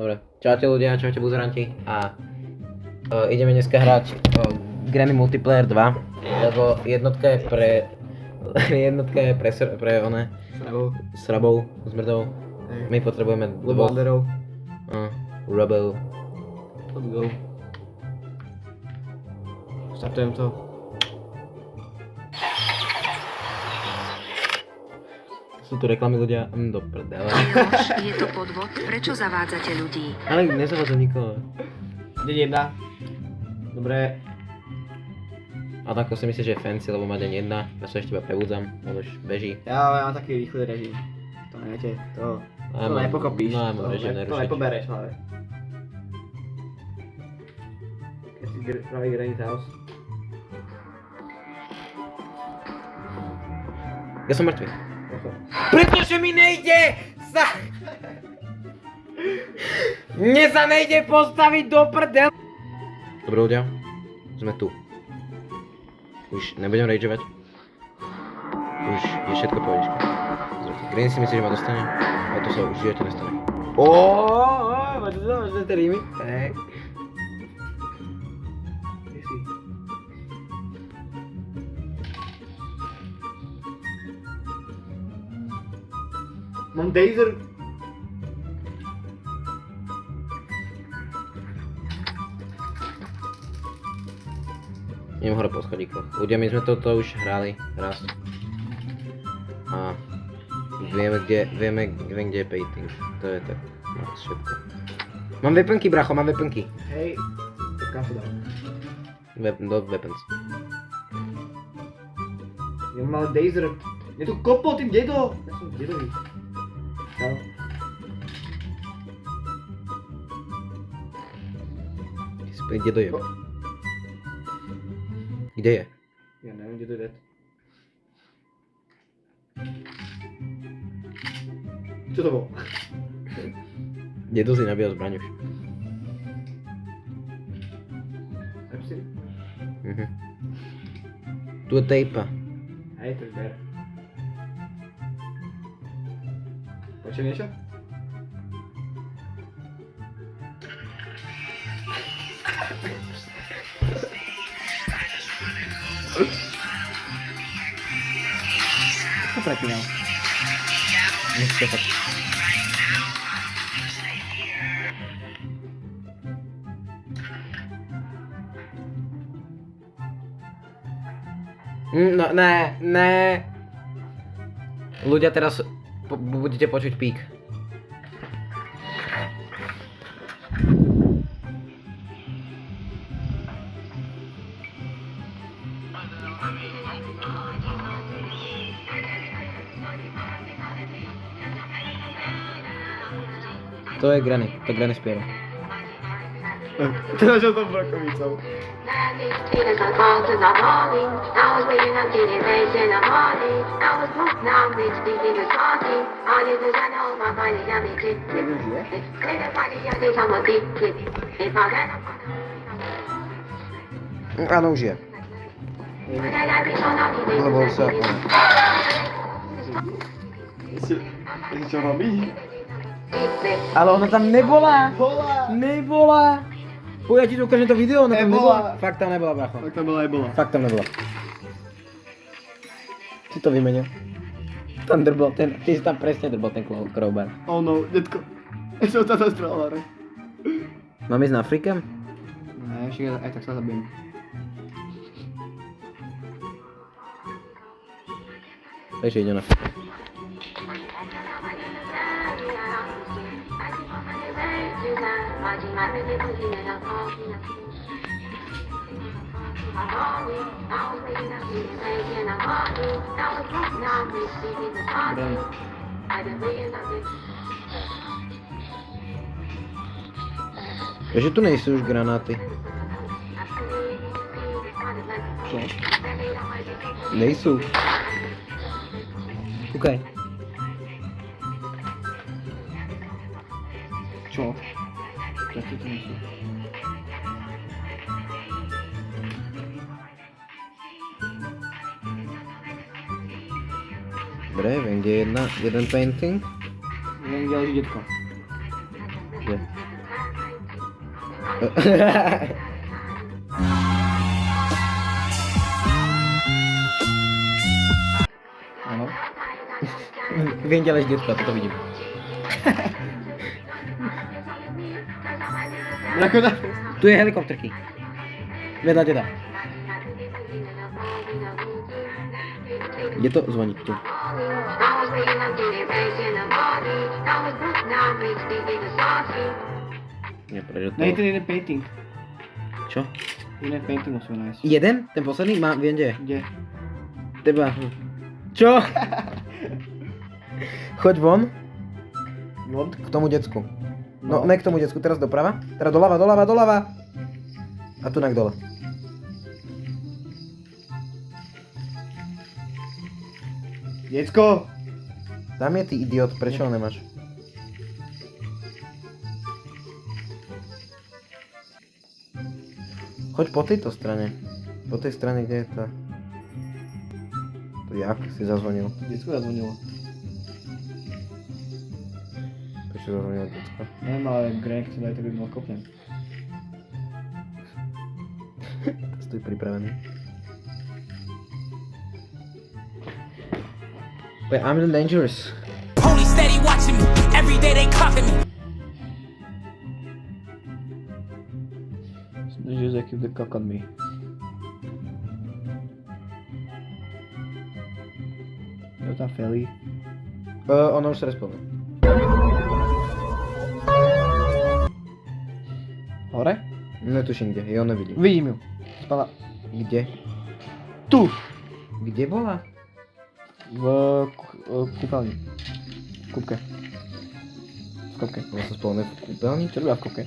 Dobre, čaute ľudia, čaute buzeranti a ideme dneska hrať Granny Multiplayer 2, lebo jednotka je pre one srabov, zmrdov. My potrebujeme dvoch. Rebel. Let's go. Startujem to. Sú tu reklamy ľudia, do prdele. Je to podvod? Prečo zavádzate ľudí? Ale nezavádzam nikoho. Deň 1. Dobre. A tak si myslíš, že je fancy, lebo má deň 1, ja sa ešte iba prebúdzam, on už beží. Ja mám taký rýchly režim. To neviete, to nepokopíš. No, ja mám režim to nerušiť. nepobereš hlavne. Keď si pravý Granny's house. Ja som mŕtvy. Pretože mi nejde Mne sa nejde postaviť do prdel. Dobre ľudia, sme tu. Už nebudem rageovať. Už je všetko pohodička. Green si myslí, že ma dostane, ale to sa už v živote nestane. Máš to tie rímy? Hej. Kde si? Mám Dazer. Idem hore po schodíkoch. Ľudia, my sme toto už hrali raz. A viem, kde je painting. To je tak, všetko. Mám weaponky, bracho, mám weaponky. Hej. Kam to dám? Do weapons. Ja mám ale Dazer. Je tu kopol tým dedo. Ja som dedový. Čau. Ty si kde dojem. Kde je? Ja neviem, kde to je dead. Čo to bolo? Dedo si nabíjal zbraň už. Tu je tejpa. Hej, to je ber. Počujem niečo? Co to prepínal? Nechce fakt. No, ne. Ľudia, teraz budete počuť pík. To je Granny, to Granny spieva. Teraz čo to brakovicou. Áno, už je. Lebo sa... Čo robí? Ale ona tam nebola! Bola! Nebola! Ja ti ukážem to video, ona tam Nebola. nebola. Fakt tam nebola, bracho. Tak tam bola aj bola. Fakt tam nebola. Si to vymenil. Tam drbol ten, ty si tam presne drbol ten crowbar. Oh no, detko. Ešte táto strela, ne? Mám ísť na Afrikem? Ne, však aj tak sa zabijem. Ešte ide na Afrikem. Takže tu nejsou už granáty. Čo? Nejsou. Kúkaj. Čo? Taky to nejsou. Dobre, viem, kde je jeden painting. Viem, kde leží detko. Kde? Áno. Viem ďalej detko, toto vidím. Ako to? Tu je helikopterky. Vedľa teda. Kde to zvoní? Tu. Nie, prečo to? No je ten jeden painting. Čo? Jeden painting musíme nájsť. Jeden? Ten posledný? Viem, kde je. Kde? Teba. Čo? Choď von Von? k tomu decku. No, ne k tomu decku, teraz doprava. Teraz doľava. A tu nak dole. Decko! Tam je ty idiot, prečo ho nemáš? Choď po tejto strane. Po tej strane, kde je tá... To jak si zazvonil? Decko zazvonilo. Prečo zazvonil decko? Neviem, ale Greg chce dať, tak by mal kopnem. Stoj pripravený. Wait, I'm the dangerous. Police steady watching me. Every day they clocking me. Jose, keep the cock on me. Jo tam Feli. Ono už sa respawne. Hore? Netuším kde, ja ho nevidím. Vidím ju. Spala. Kde? Tu! Kde bola? V kúpeľni. V kúpke. V kúpke. Ona sa spawne v kúpeľni? Čo robila v kúpke?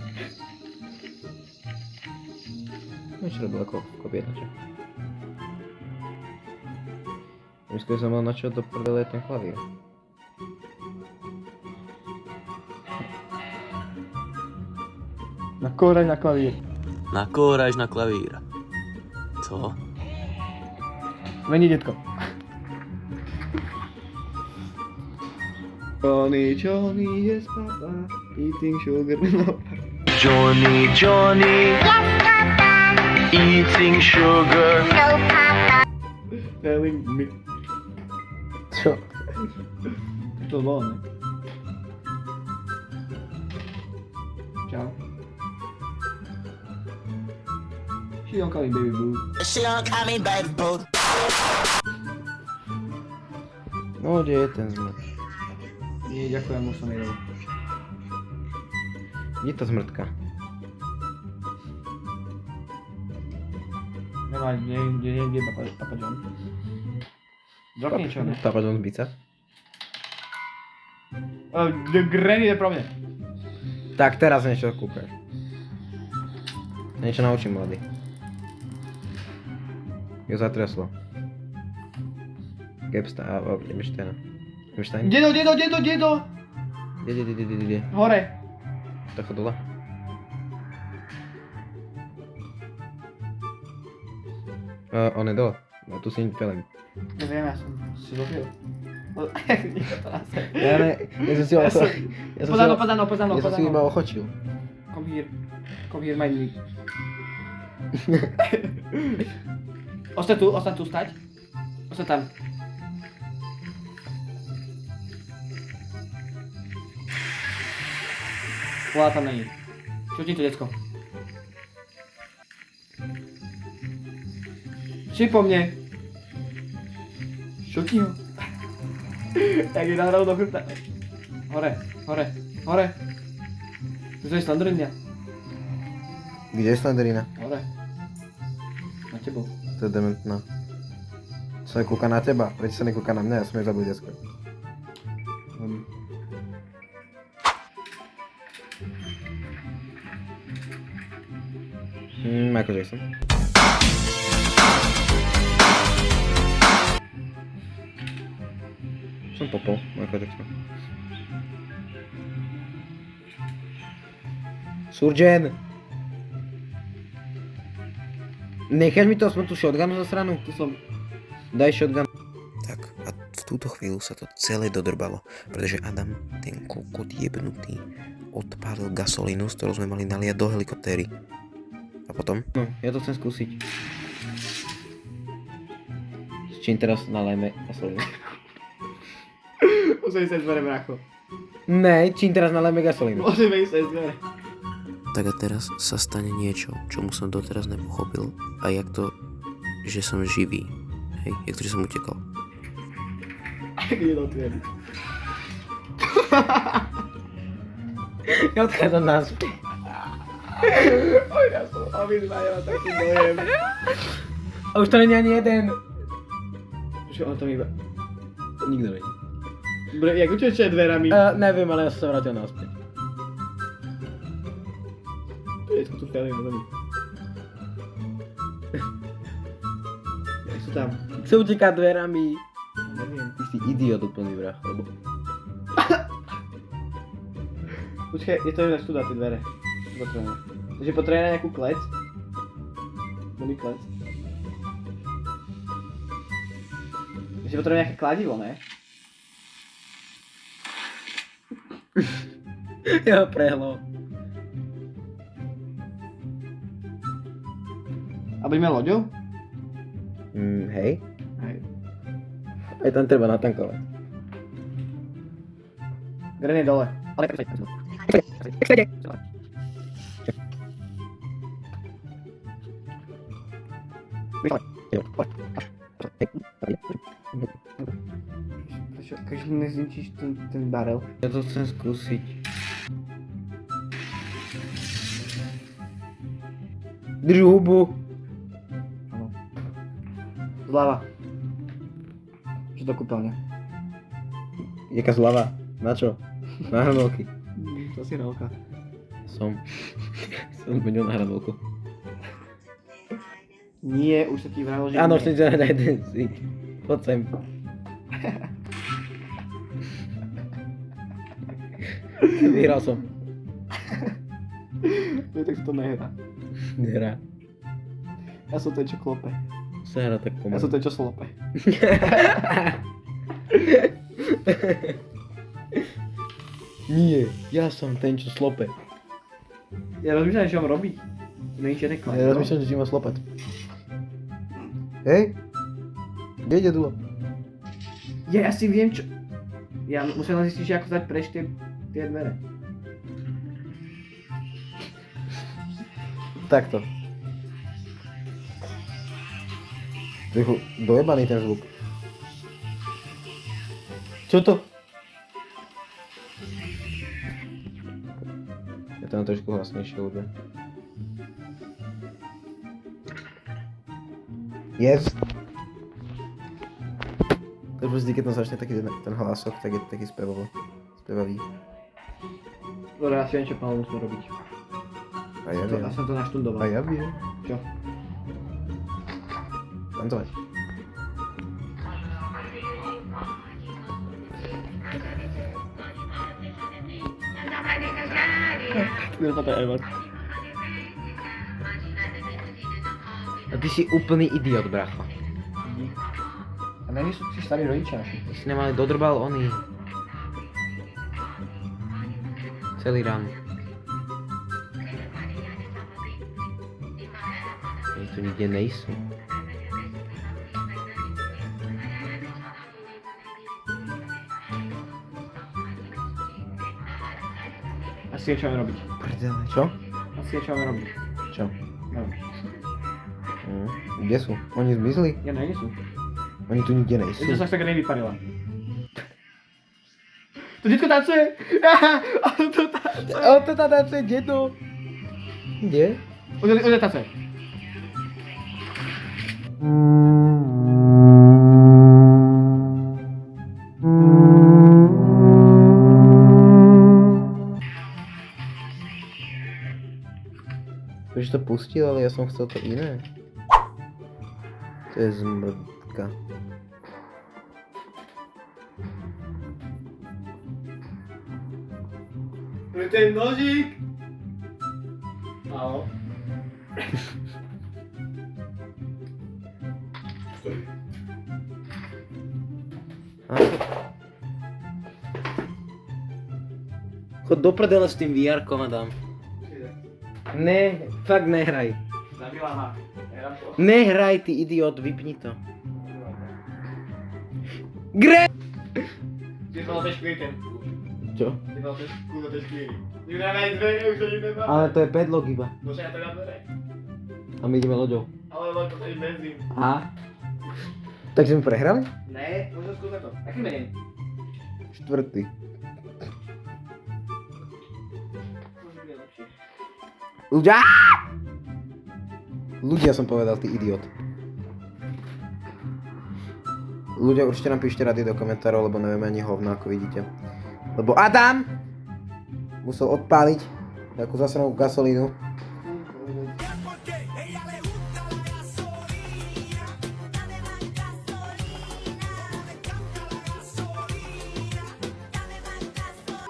No čo robil ako v kopietače. Myslím, že som mal na čo do prdele ten klavír. Nakóraň na klavír. Nakóraš na klavír. Co? Vení, detko. Johnny, yes papa, eating sugar no. Johnny, eating sugar. Telling me. Čo? To bolo, ne? Čau. She don't call me baby boo. She don't call me baby boo. No, kde je ten zmrt? Nie, ďakujem, už som jedol. Kde je tá zmrtka? Nemá, kde Papa John. Drop niečo, ne? Papa John's bica? The Granny je pro mňa. Tak, teraz niečo kúkaš. Niečo naučím, mladý. Jo zatraslo. Gebstein. Dedo! Kde? Hore. Trochu dole. On je dole. No, tu si nič felem. Neviem, ja som si zopil. Ja som si Pozano. Ja som si iba ochočil. Come here, my knee. Ostaň tu stať. Ostaň tam. Volá tam není. Šutni to, decko. Šli po mne. Šutni ho. Tak je nahrál do chrbta. Hore. To je Slenderina. Kde je Slenderina? Hore. Na tebou. To je dementná. Sa kúka na teba, prečo sa nekúka na mňa, ja som jej zabil decko. Michael Jackson. Som popol, Michael Jackson. Surgeon! Necháš mi to aspoň tú shotgunu za stranu? Tu som. Daj shotgun. Tak a v tú túto chvíľu sa to celé dodrbalo, pretože Adam, ten kokot jebnutý, odpálil gasolínu, z ktorou sme mali naliať do helikoptéry. A potom? No, ja to chcem skúsiť. S čím teraz nalejme gasolínu? Musím sa dvere, bracho. Ne, čím teraz nalejme gasolínu? Musíme ísť cez dvere. Tak a teraz sa stane niečo, čomu som doteraz nepochopil. A jak to, že som živý. Hej, jak to, že som utekol. Kde do dverí? Ja odchádzam naspäť. Oj, ja som obidva, ja mám taký dojem. A už to není ani jeden. Čo on tam iba... Nikto není. Jak uteče dverami? Neviem, ale ja som sa vrátil naspäť. Je tu feli na zemi. Jak sú tam? Chce utekať dverami. Neviem. Ty si idiot úplný vrah, lebo... Počkaj, je to ináč tu dá tie dvere. Potrebujeme. Takže potrebujeme nejakú klec. Dobrý klec. Takže potrebujeme nejaké kladivo, ne? Ja ho prehlo. A budeme loďou? Hej. Hej. Aj tam treba natankovať. Gren je dole. Ale prečo, keď nezničíš ten barel? Ja to chcem skúsiť. Drž hubu. Áno. Zľava. Čo do kúpeľne? Jaká zľava? Na čo? Na hranolky. To si rolka. Som zmenil na hranolku. Nie, už sa ti vralo, že Áno, nie. chcem ťa na jeden si. Poď sem. Vyhral som. No tak to nehrá. Nehrá. Ja som ten, čo klope. Sa hrá tak Ja pomaly. som ten, čo slope. Nie, ja som ten, čo slope. Ja rozmýšľam, čo mám robiť. Není žiadne kladivo. Ja rozmýšľam, že ti má slopať. Hej? Kde ide dulo? Ja si viem, čo... Ja musím len zistiť, že ako dať preč tie dvere. Takto. Trochu dojebaný ten zvuk. Čo to? Ja to mám trošku hlasnejšie ľudia. Yes. To už vždy, keď tam začne taký ten hlasok, tak je to taký spevavý. Dobre, ja si viem, čo pán musíme robiť. A ja viem. Ja som to naštudoval. A ja viem. Čo? Tancovať. A ty si úplný idiot, bracho. A není sú si starí rodičia naši. Ty si nemali dodrbal oný. Celý rán. Oni tu nikde nejsú. Asi je, čo máme robiť. Prdele. Čo? Asi je, čo máme robiť. Čo? No. Kde sú? Oni zmizli? Ja nie sú. Oni tu nikde nejsú. To sa tak nevyparila. To detko tancuje! On to tancuje! O, to tá tancuje, kde to? Kde? On tancuje. Už to pustil, ale ja som chcel to iné. To je zmrdka. Ten nožík! Áno. A, Chod do prdele s tým VR-kom, Adam. Ne, fakt nehraj. Zabila ma. Nehrám to. Nehraj, ty idiot, vypni to. Gre! Ty mal tež klikem. Čo? Ty mal tež kúlo tež klíry. Ty nemaj dvere, už to ideme. Ale to je padlock iba. Bože, ja to dám dvere. A my ideme loďou. Ale loď to je benzín. Aha. Tak sme prehrali? Ne, možno skúsme to. Aký menej? 4. Ľudia! Ľudia som povedal, ty idiot. Ľudia, určite napíšte rady do komentárov, lebo nevieme ani hovno, ako vidíte. Lebo Adam musel odpáliť takú zasranú gasolínu.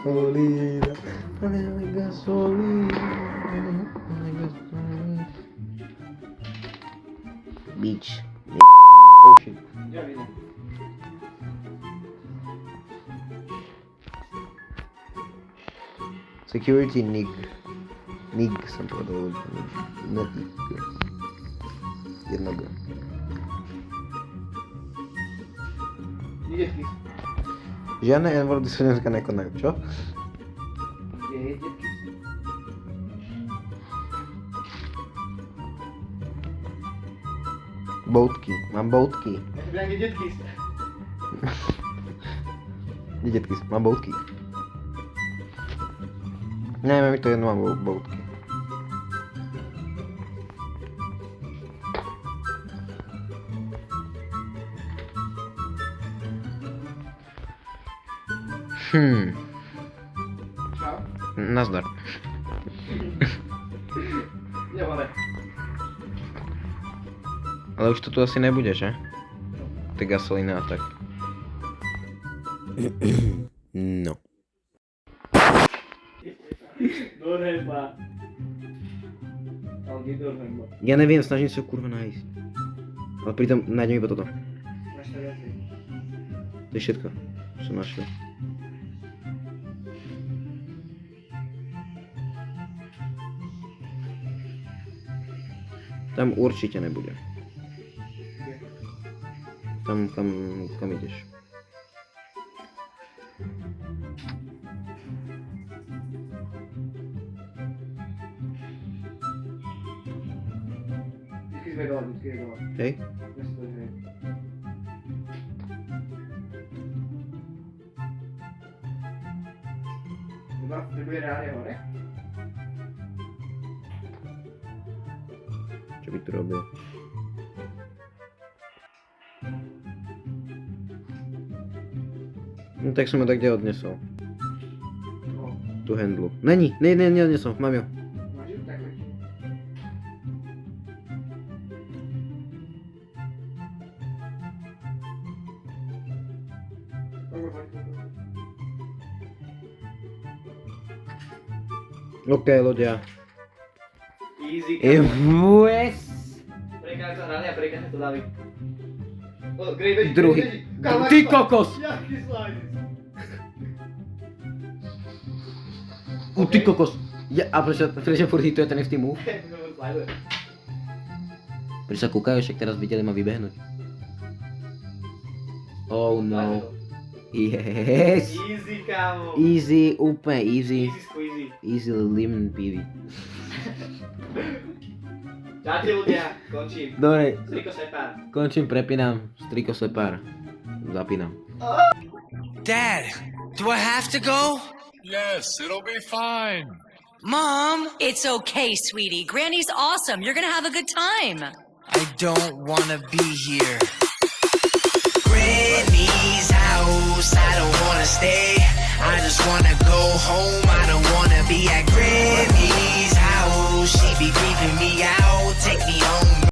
Gasolina, dame gasolina, dame gasolina. Beach. Oh shit. Ja vidím. Security nig. Nig som povedal. Nig. Jednoga. Detky. Žiadne N-wordy sa dneska nekonajú, čo? Kde je detky? Boutky. Mám boutky. Ja to bude detky. Kde detky? Mám boutky. Neviem, mi to jedno, mám boutky. Čau. Nazdar. Idem hore. Ale už to tu asi nebude, že? Ty gasolína a tak. No. Do neba. Ale kde do neba? Ja neviem, snažím sa kurva nájsť. Ale pritom nájdem iba toto. Máš to viacej. To je všetko, čo som našiel. Tam určite nebude. Tam, kam ideš. Vždycky sme dole, vždycky je dole. Hej? Ja si to neviem. Dobre, nebude reálne hore? Čo by tu robil? No tak som ho tak kde odnesol. No. Tu handlu. Není, neodnesol, mám ju. Máš ju takhle? OK, loďa. Easy. Yes! Prekáž sa hrali a prekáž sa to dali. Grej, beži, Druhý. beži. Kam máš Ty slide? kokos! Jaký slide? Ty kokos! Ja, a prečo furt hituje ten FT move? Slide. Prečo sa kúkajú, však teraz videli ma vybehnúť. Oh no. Yes! Easy, kámo. Easy, úplne easy. Easy squeezy. Easy lemon peavy. Čaute ľudia, končím. Dobre, Striko sepár. končím, prepínam, striko sepár. Zapínam. Dad, do I have to go? Yes, it'll be fine. Mom, It's okay, sweetie. Granny's awesome. You're gonna have a good time. I don't wanna be here. Granny's house, I don't wanna stay. I just wanna go home